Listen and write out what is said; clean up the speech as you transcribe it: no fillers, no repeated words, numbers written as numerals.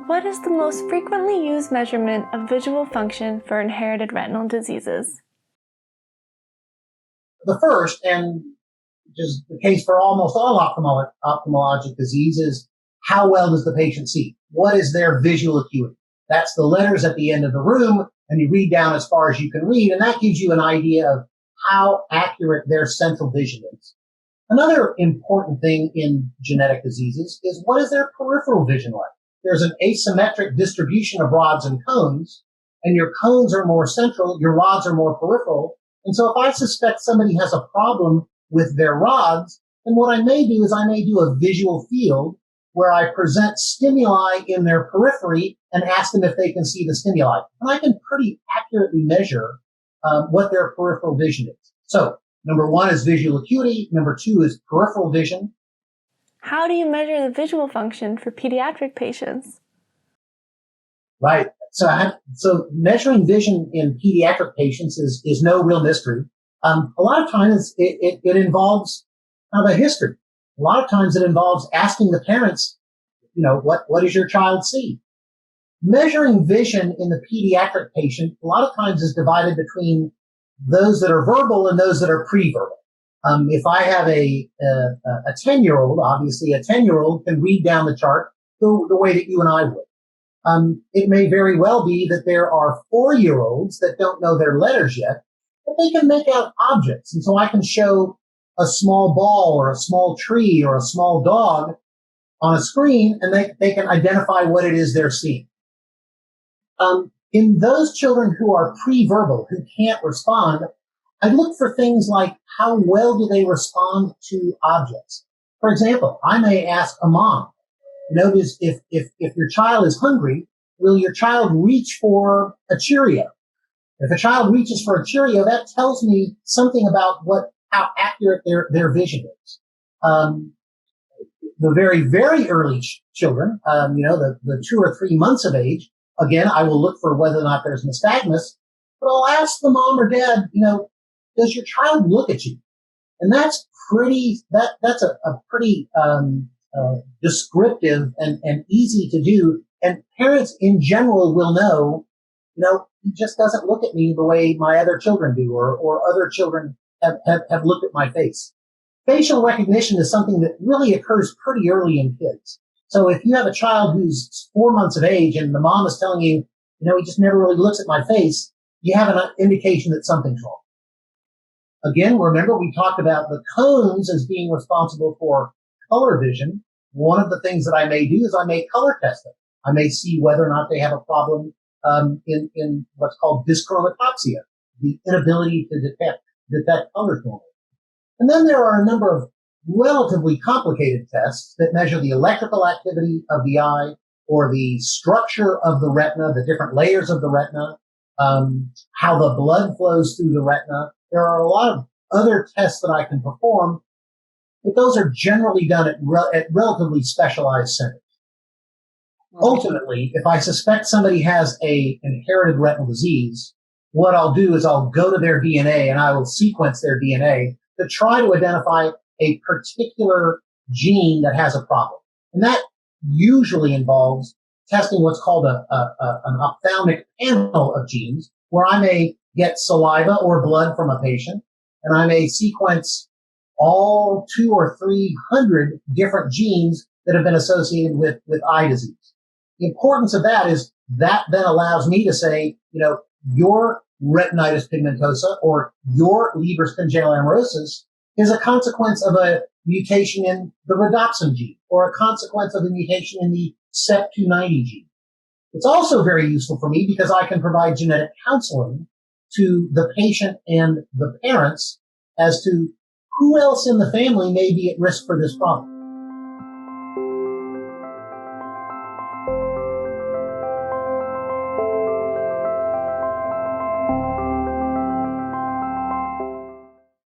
What is the most frequently used measurement of visual function for inherited retinal diseases? The first, and which is the case for almost all ophthalmologic diseases, how well does the patient see? What is their visual acuity? That's the letters at the end of the room, and you read down as far as you can read, and that gives you an idea of how accurate their central vision is. Another important thing in genetic diseases is what is their peripheral vision like? There's an asymmetric distribution of rods and cones, and your cones are more central, your rods are more peripheral. And so if I suspect somebody has a problem with their rods, then what I may do is I may do a visual field where I present stimuli in their periphery and ask them if they can see the stimuli. And I can pretty accurately measure what their peripheral vision is. So number one is visual acuity. Number two is peripheral vision. How do you measure the visual function for pediatric patients? Right. So measuring vision in pediatric patients is no real mystery. A lot of times it involves kind of a history. A lot of times it involves asking the parents, what does your child see? Measuring vision in the pediatric patient a lot of times is divided between those that are verbal and those that are pre-verbal. If I have a 10-year-old, obviously a 10-year-old can read down the chart the way that you and I would. It may very well be that there are 4-year-olds that don't know their letters yet, but they can make out objects. And so I can show a small ball or a small tree or a small dog on a screen, and they can identify what it is they're seeing. In those children who are pre-verbal, who can't respond, I look for things like how well do they respond to objects. For example, I may ask a mom, notice if your child is hungry, will your child reach for a Cheerio? If a child reaches for a Cheerio, that tells me something about how accurate their vision is. The very, very early children, the 2 or 3 months of age, again, I will look for whether or not there's nystagmus, but I'll ask the mom or dad, does your child look at you? And that's a pretty descriptive and easy to do. And parents in general will know, he just doesn't look at me the way my other children do, or other children have looked at my face. Facial recognition is something that really occurs pretty early in kids. So if you have a child who's 4 months of age and the mom is telling you, he just never really looks at my face, you have an indication that something's wrong. Again, remember we talked about the cones as being responsible for color vision. One of the things that I may do is I may color test them. I may see whether or not they have a problem in what's called dyschromatopsia, the inability to detect colors normally. And then there are a number of relatively complicated tests that measure the electrical activity of the eye or the structure of the retina, the different layers of the retina, how the blood flows through the retina. There are a lot of other tests that I can perform, but those are generally done at relatively specialized centers. Ultimately, if I suspect somebody has an inherited retinal disease, what I'll do is I'll go to their DNA and I will sequence their DNA to try to identify a particular gene that has a problem. And that usually involves testing what's called an ophthalmic panel of genes, where I may get saliva or blood from a patient, and I may sequence all 200 or 300 different genes that have been associated with eye disease. The importance of that is that then allows me to say, your retinitis pigmentosa or your Leber's congenital amaurosis is a consequence of a mutation in the rhodopsin gene or a consequence of a mutation in the CEP290 gene. It's also very useful for me because I can provide genetic counseling to the patient and the parents as to who else in the family may be at risk for this problem.